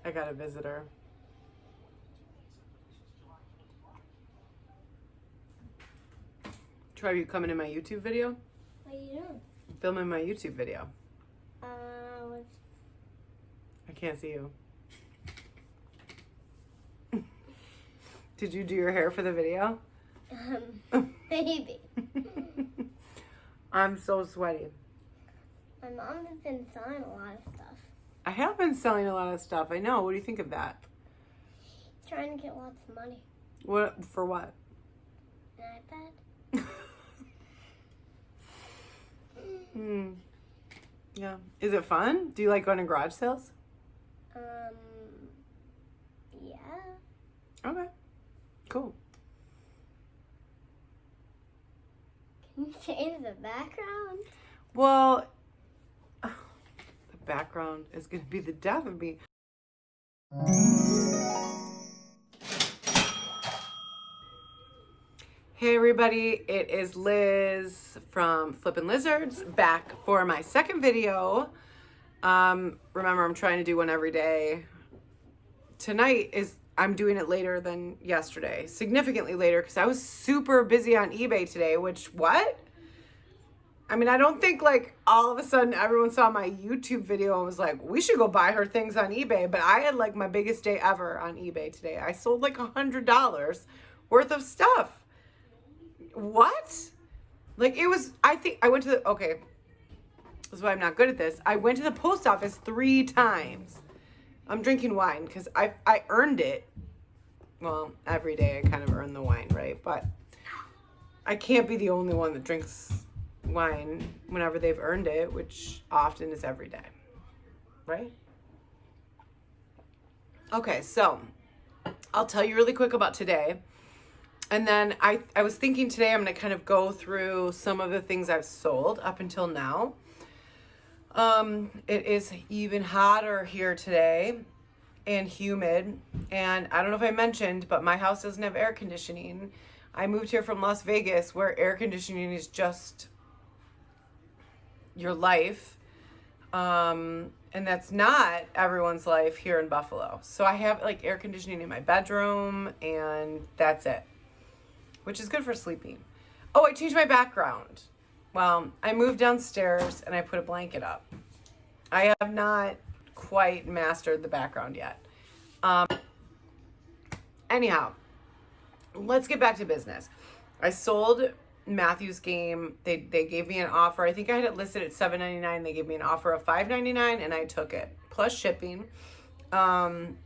I got a visitor. Trevor, you coming in my YouTube video? What are you doing? I'm filming my YouTube video. What's... I can't see you. Did you do your hair for the video? Maybe. I'm so sweaty. My mom has been selling a lot of stuff. I have been selling a lot of stuff. I know. What do you think of that? Trying to get lots of money. What for? What? An iPad? Yeah. Is it fun? Do you like going to garage sales? Yeah. Okay. Cool. Can you change the background? Well, the background is going to be the death of me. Hey everybody, it is Liz from Flippin' Lizards back for my second video. Remember, I'm trying to do one every day. Tonight I'm doing it later than yesterday, significantly later, because I was super busy on eBay today, I mean, I don't think like all of a sudden everyone saw my YouTube video and was like, we should go buy her things on eBay. But I had like my biggest day ever on eBay today. I sold like $100 worth of stuff. What? Like it was, I think I went to the, okay, this is why I'm not good at this. I went to the post office 3 times. I'm drinking wine because I earned it. Well, every day I kind of earn the wine, right? But I can't be the only one that drinks wine whenever they've earned it, which often is every day, right? Okay, so I'll tell you really quick about today. And then I was thinking today I'm going to kind of go through some of the things I've sold up until now. It is even hotter here today and humid. And I don't know if I mentioned, but my house doesn't have air conditioning. I moved here from Las Vegas where air conditioning is just your life. And that's not everyone's life here in Buffalo. So I have like air conditioning in my bedroom and that's it, which is good for sleeping. Oh, I changed my background. Well, I moved downstairs and I put a blanket up. I have not quite mastered the background yet. Anyhow, let's get back to business. I sold Matthew's game. They gave me an offer. I think I had it listed at $7.99. They gave me an offer of $5.99 and I took it, plus shipping. So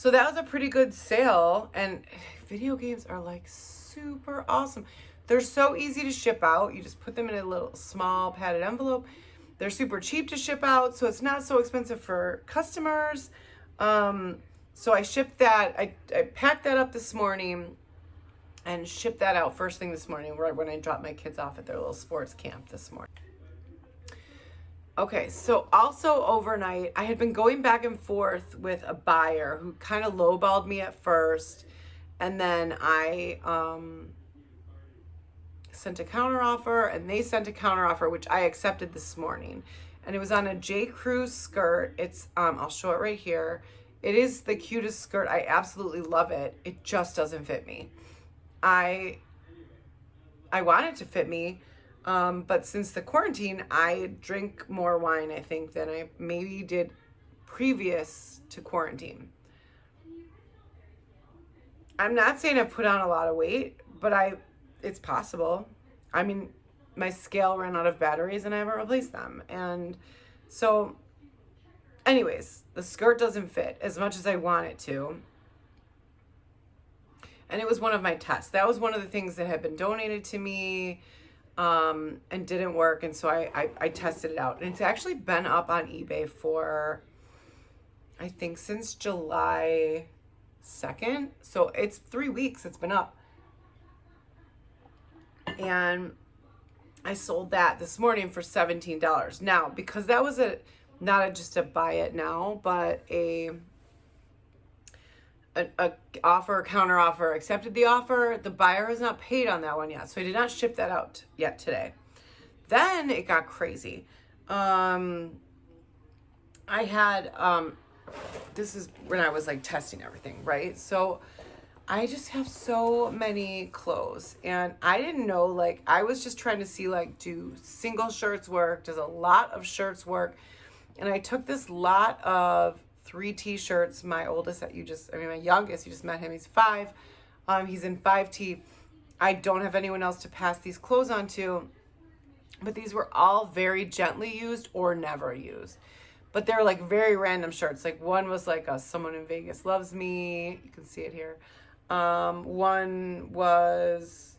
that was a pretty good sale. And video games are like super awesome. They're so easy to ship out. You just put them in a little small padded envelope. They're super cheap to ship out, so it's not so expensive for customers. So I shipped that. I packed that up this morning and shipped that out first thing this morning, right when I dropped my kids off at their little sports camp this morning. Okay, so also overnight, I had been going back and forth with a buyer who kind of lowballed me at first, and then I sent a counteroffer, and they sent a counteroffer, which I accepted this morning. And it was on a J. Crew skirt. It's, I'll show it right here. It is the cutest skirt. I absolutely love it. It just doesn't fit me. I want it to fit me, but since the quarantine, I drink more wine, I think, than I maybe did previous to quarantine. I'm not saying I've put on a lot of weight, but it's possible. I mean, my scale ran out of batteries and I haven't replaced them. And so anyways, the skirt doesn't fit as much as I want it to. And it was one of my tests. That was one of the things that had been donated to me and didn't work. And so I tested it out. And it's actually been up on eBay for, I think, since July 2nd. So it's 3 weeks it's been up. And I sold that this morning for $17. Now, because that was not just a buy it now, but a offer, counter offer, accepted the offer. The buyer has not paid on that one yet. So I did not ship that out yet today. Then it got crazy. I had this is when I was like testing everything, right? So I just have so many clothes, and I didn't know, like, I was just trying to see, like, do single shirts work? Does a lot of shirts work? And I took this lot of 3 t-shirts. My oldest my youngest, you just met him. He's 5. He's in 5T. I don't have anyone else to pass these clothes on to, but these were all very gently used or never used. But they're like very random shirts. Like one was like a Someone in Vegas Loves Me. You can see it here. One was,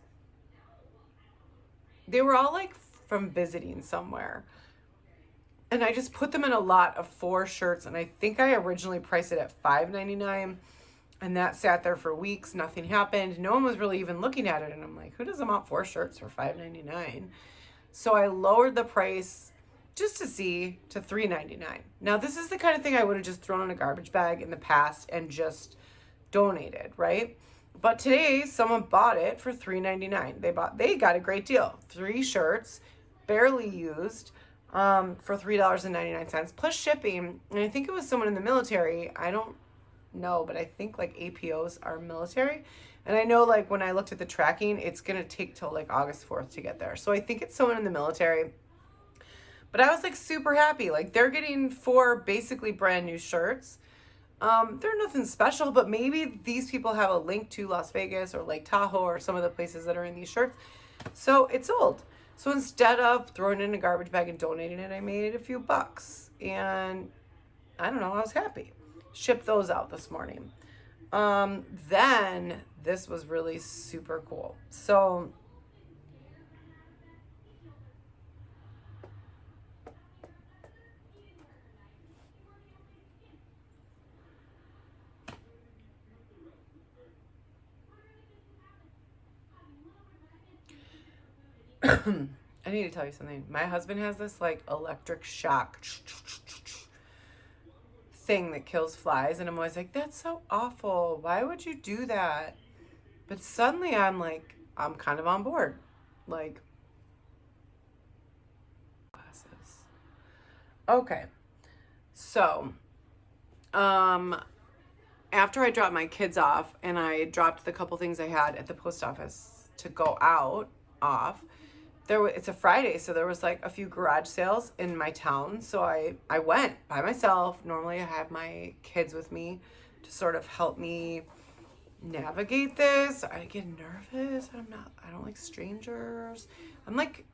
they were all like from visiting somewhere. And I just put them in a lot of 4 shirts. And I think I originally priced it at $5.99. And that sat there for weeks. Nothing happened. No one was really even looking at it. And I'm like, who doesn't want 4 shirts for $5.99? So I lowered the price just to see to $3.99. Now, this is the kind of thing I would have just thrown in a garbage bag in the past and just donated, right? But today someone bought it for $3.99. They got a great deal. 3 shirts, barely used, for $3.99 plus shipping. And I think it was someone in the military. I don't know, but I think like APOs are military. And I know, like, when I looked at the tracking, it's going to take till like August 4th to get there. So I think it's someone in the military. But I was like super happy. Like, they're getting 4 basically brand new shirts. They're nothing special, but maybe these people have a link to Las Vegas or Lake Tahoe or some of the places that are in these shirts. So it's sold. So instead of throwing it in a garbage bag and donating it, I made a few bucks. And I don't know, I was happy. Shipped those out this morning. Then this was really super cool. So I need to tell you something. My husband has this like electric shock thing that kills flies, and I'm always like, that's so awful. Why would you do that? But suddenly I'm like, I'm kind of on board. Like, glasses. Okay. So, after I dropped my kids off and I dropped the couple things I had at the post office to go off, it's a Friday, so there was like a few garage sales in my town. So I went by myself. Normally I have my kids with me to sort of help me navigate this. I get nervous. I don't like strangers. I'm like,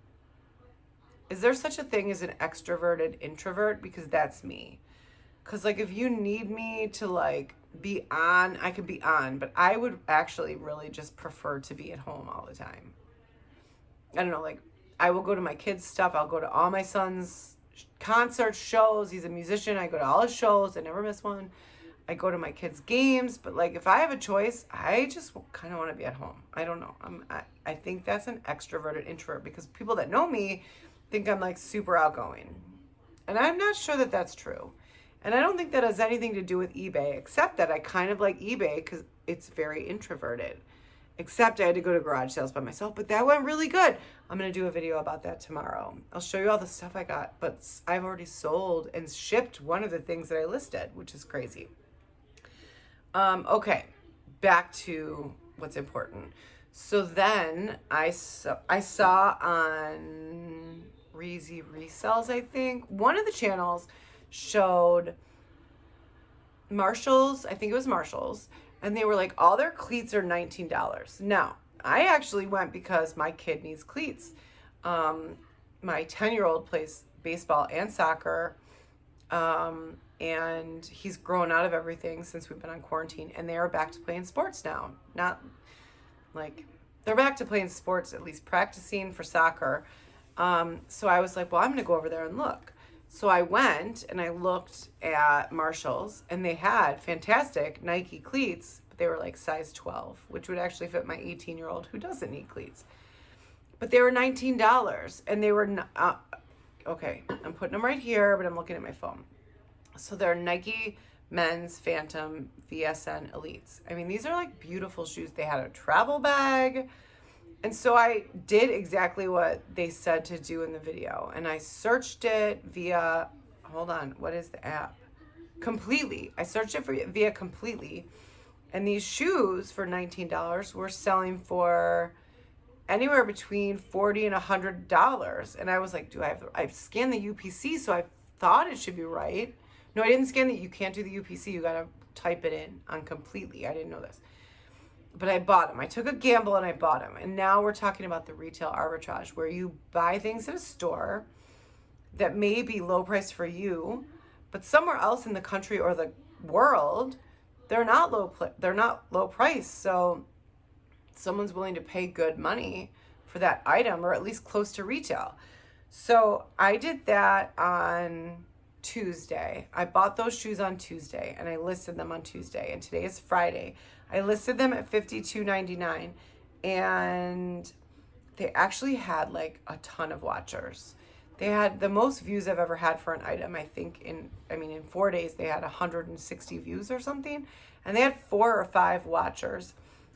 is there such a thing as an extroverted introvert? Because that's me. Because like, if you need me to like be on, I could be on, but I would actually really just prefer to be at home all the time. I don't know, like, I will go to my kids' stuff. I'll go to all my son's concerts, shows. He's a musician. I go to all his shows. I never miss one. I go to my kids' games. But, like, if I have a choice, I just kind of want to be at home. I don't know. I think that's an extroverted introvert, because people that know me think I'm, like, super outgoing. And I'm not sure that that's true. And I don't think that has anything to do with eBay, except that I kind of like eBay because it's very introverted. Except I had to go to garage sales by myself, but that went really good. I'm going to do a video about that tomorrow. I'll show you all the stuff I got, but I've already sold and shipped one of the things that I listed, which is crazy. Okay, back to what's important. So then I saw on Reezy Resells, I think, one of the channels showed Marshalls. I think it was Marshalls. And they were like, all their cleats are $19. Now, I actually went because my kid needs cleats. My 10-year-old plays baseball and soccer. And he's grown out of everything since we've been on quarantine. And they are back to playing sports now. Not like, they're back to playing sports, at least practicing for soccer. So I was like, well, I'm going to go over there and look. So I went and I looked at Marshalls, and they had fantastic Nike cleats, but they were like size 12, which would actually fit my 18-year-old who doesn't need cleats. But they were $19, and they were, okay, I'm putting them right here, but I'm looking at my phone. So they're Nike Men's Phantom VSN Elites. I mean, these are like beautiful shoes. They had a travel bag. And so I did exactly what they said to do in the video. And I searched it via, hold on, what is the app? Completely. I searched it via Completely, and these shoes for $19 were selling for anywhere between $40 and $100. And I was like, I've scanned the UPC, so I thought it should be right. No, I didn't scan it. You can't do the UPC. You got to type it in on Completely. I didn't know this. But I bought them. I took a gamble and I bought them. And now we're talking about the retail arbitrage, where you buy things at a store that may be low price for you, but somewhere else in the country or the world, they're not low price. So someone's willing to pay good money for that item, or at least close to retail. So I did that on Tuesday. I bought those shoes on Tuesday and I listed them on Tuesday, and today is Friday. I listed them at $52.99, and they actually had like a ton of watchers. They had the most views I've ever had for an item. I think in 4 days they had 160 views or something, and they had 4 or 5 watchers.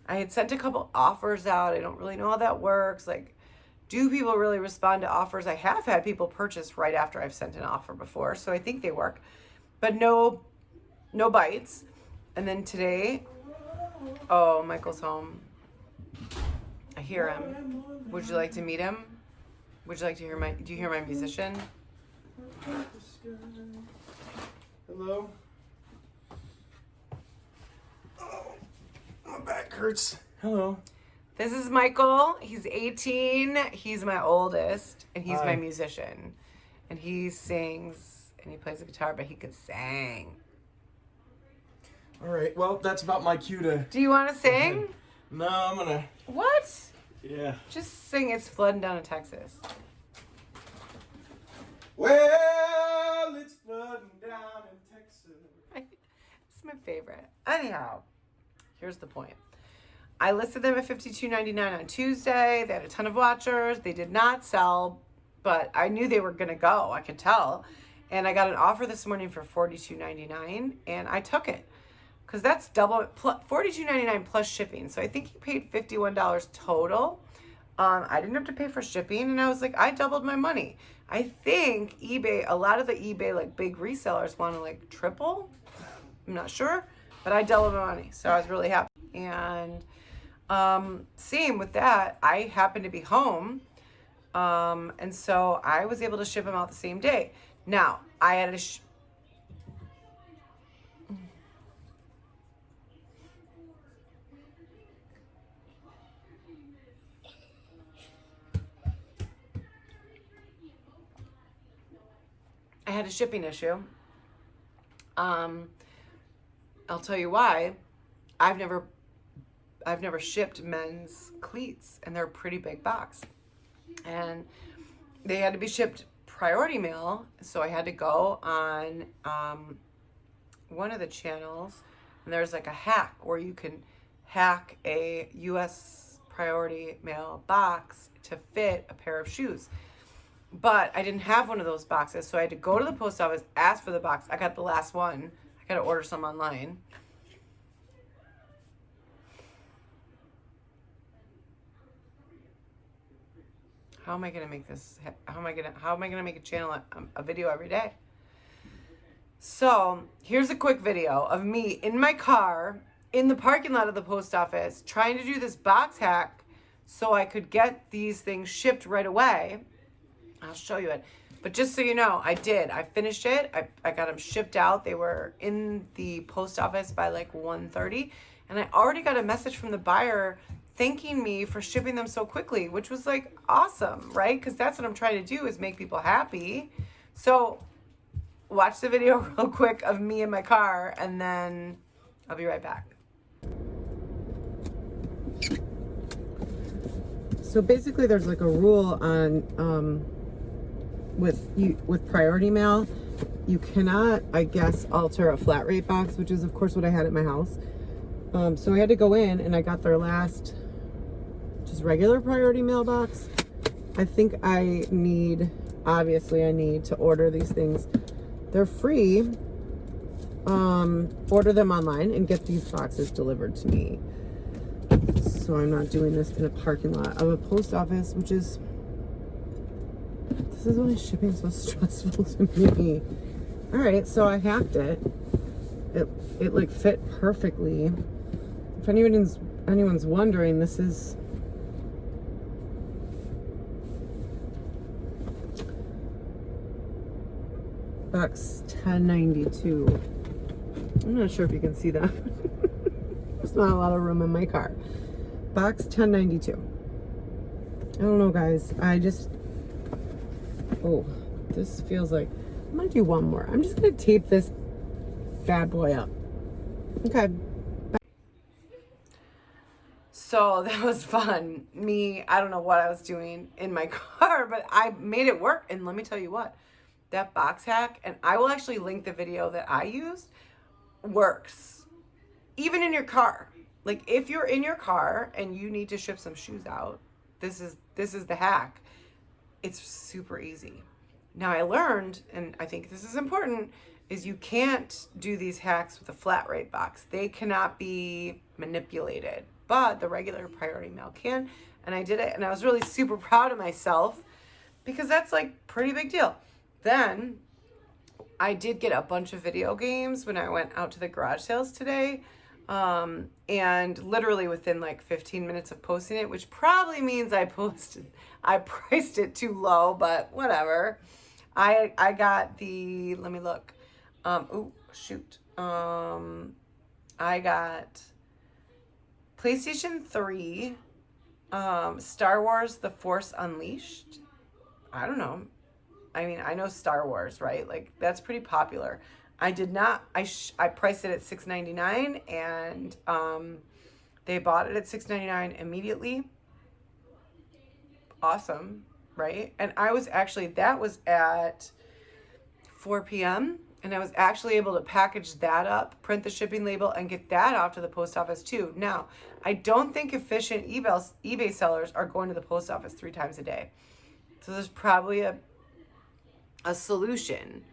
I had sent a couple offers out. I don't really know how that works. Like, do people really respond to offers? I have had people purchase right after I've sent an offer before, so I think they work, but no bites. And then today, oh, Michael's home. I hear him. Would you like to meet him? Would you like to do you hear my musician? Hello? Oh, my back hurts. Hello. This is Michael. He's 18. He's my oldest, and he's my Hi. musician. And he sings, and he plays the guitar, but he could sing. All right, well, that's about my cue to... Do you want to sing? No, I'm gonna... What? Yeah. Just sing It's Flooding Down in Texas. Well, it's flooding down in Texas. It's my favorite. Anyhow, here's the point. I listed them at $52.99 on Tuesday. They had a ton of watchers. They did not sell, but I knew they were going to go. I could tell. And I got an offer this morning for $42.99, and I took it. Because that's double, $42.99 plus shipping. So I think he paid $51 total. I didn't have to pay for shipping, and I was like, I doubled my money. I think eBay, a lot of the eBay like big resellers want to like triple. I'm not sure, but I doubled my money, so I was really happy. And same with that, I happened to be home, and so I was able to ship them out the same day. Now I had to. I had a shipping issue. I'll tell you why. I've never shipped men's cleats, and they're a pretty big box. And they had to be shipped priority mail, so I had to go on one of the channels, and there's like a hack where you can hack a US priority mail box to fit a pair of shoes. But I didn't have one of those boxes, so I had to go to the post office, ask for the box. I got the last one. I got to order some online. How am I going to make this? How am I going to make a channel, a video every day? So here's a quick video of me in my car in the parking lot of the post office trying to do this box hack so I could get these things shipped right away. I'll show you it. But just so you know, I did. I finished it. I got them shipped out. They were in the post office by like 1:30. And I already got a message from the buyer thanking me for shipping them so quickly, which was like awesome, right? Because that's what I'm trying to do, is make people happy. So watch the video real quick of me in my car, and then I'll be right back. So basically there's like a rule on with priority mail. You cannot, I guess, alter a flat rate box, which is of course what I had at my house. So I had to go in, and I got their last just regular priority mail box. I think obviously I need to order these things. They're free. Order them online and get these boxes delivered to me. So I'm not doing this in a parking lot of a post office, which is, this is why shipping is so stressful to me. All right, so I hacked it. it like fit perfectly. If anyone's wondering, this is box 1092. I'm not sure if you can see that. There's not a lot of room in my car. Box 1092. I don't know, guys. Oh, this feels like, I'm gonna do one more. I'm just gonna tape this bad boy up. Okay. So that was fun. I don't know what I was doing in my car, but I made it work. And let me tell you what, that box hack, and I will actually link the video that I used, works. Even in your car. Like if you're in your car and you need to ship some shoes out, this is the hack. It's super easy. Now I learned, and I think this is important, is you can't do these hacks with a flat rate box. They cannot be manipulated, but the regular priority mail can. And I did it, and I was really super proud of myself because that's like pretty big deal. Then I did get a bunch of video games when I went out to the garage sales today. And literally within like 15 minutes of posting it, which probably means I priced it too low, but whatever. I got the, let me look. I got PlayStation 3, Star Wars The Force Unleashed. I don't know. I mean, I know Star Wars, right? Like that's pretty popular. I did not, I priced it at $6.99 and they bought it at $6.99 immediately. Awesome, right? And I was actually, that was at 4 p.m. and I was actually able to package that up, print the shipping label, and get that off to the post office too. Now, I don't think efficient eBay sellers are going to the post office 3 times a day. So there's probably a solution.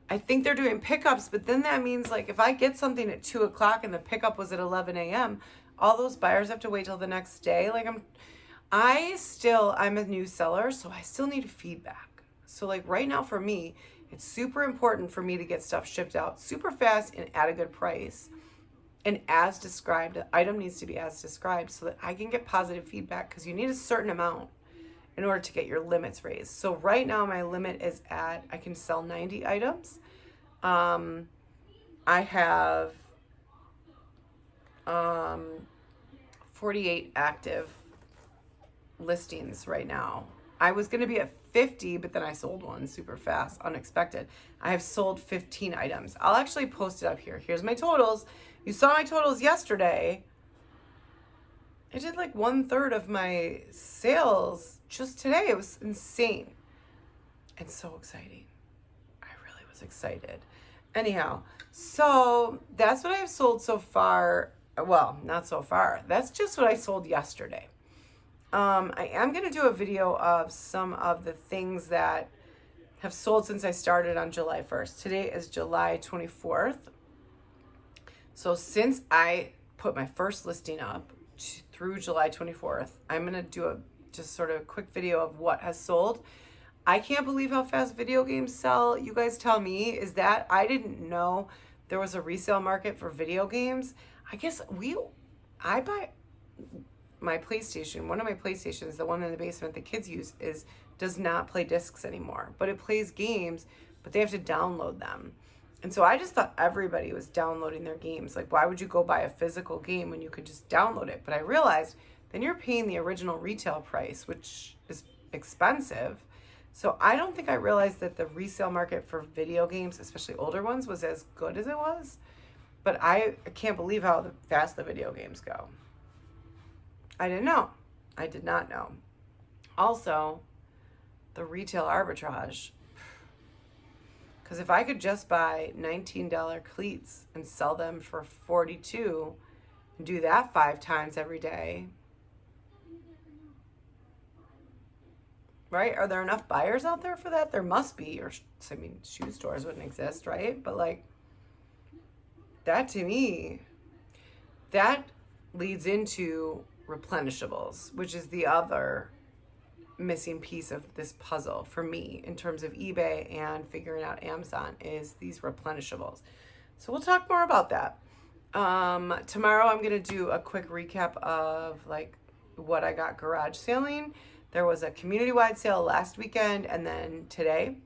I think they're doing pickups, but then that means like if I get something at 2 o'clock and the pickup was at 11 a.m., all those buyers have to wait till the next day. Like I'm a new seller, so I still need feedback. So like right now for me, it's super important for me to get stuff shipped out super fast and at a good price. And as described, the item needs to be as described so that I can get positive feedback, because you need a certain amount in order to get your limits raised. So right now my limit is at, I can sell 90 items. I have 48 active listings right now. I was gonna be at 50, but then I sold one super fast, unexpected. I have sold 15 items. I'll actually post it up here. Here's my totals. You saw my totals yesterday. I did like 1/3 of my sales just today. It was insane and so exciting. I really was excited. Anyhow, so that's what I've sold so far. Well, not so far. That's just what I sold yesterday. I am going to do a video of some of the things that have sold since I started on July 1st. Today is July 24th. So since I put my first listing up through July 24th, I'm going to do just sort of a quick video of what has sold. I can't believe how fast video games sell. You guys tell me, is that, I didn't know there was a resale market for video games. I guess I buy my PlayStation, one of my PlayStations, the one in the basement the kids use, does not play discs anymore, but it plays games, but they have to download them. And so I just thought everybody was downloading their games. Like, why would you go buy a physical game when you could just download it? But I realized then you're paying the original retail price, which is expensive. So I don't think I realized that the resale market for video games, especially older ones, was as good as it was. But I can't believe how fast the video games go. I didn't know. I did not know. Also, the retail arbitrage. Because if I could just buy $19 cleats and sell them for $42 and do that 5 times every day, right? Are there enough buyers out there for that? There must be, or I mean, shoe stores wouldn't exist, right? But like, that to me, that leads into replenishables, which is the other missing piece of this puzzle for me in terms of eBay and figuring out Amazon, is these replenishables. So we'll talk more about that. Tomorrow I'm going to do a quick recap of like what I got garage sailing. There was a community-wide sale last weekend, and then today.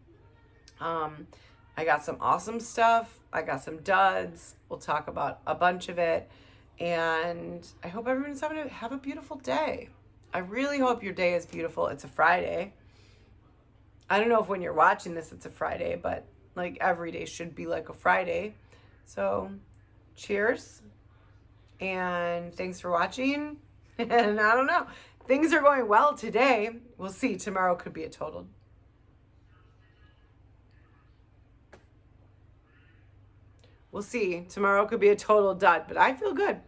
I got some awesome stuff. I got some duds. We'll talk about a bunch of it. And I hope everyone's have a beautiful day. I really hope your day is beautiful. It's a Friday. I don't know if when you're watching this it's a Friday, but like every day should be like a Friday. So cheers. And thanks for watching. And I don't know. Things are going well today. We'll see. Tomorrow could be a total. We'll see. Tomorrow could be a total dud, but I feel good.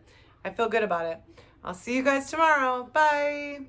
I feel good about it. I'll see you guys tomorrow. Bye.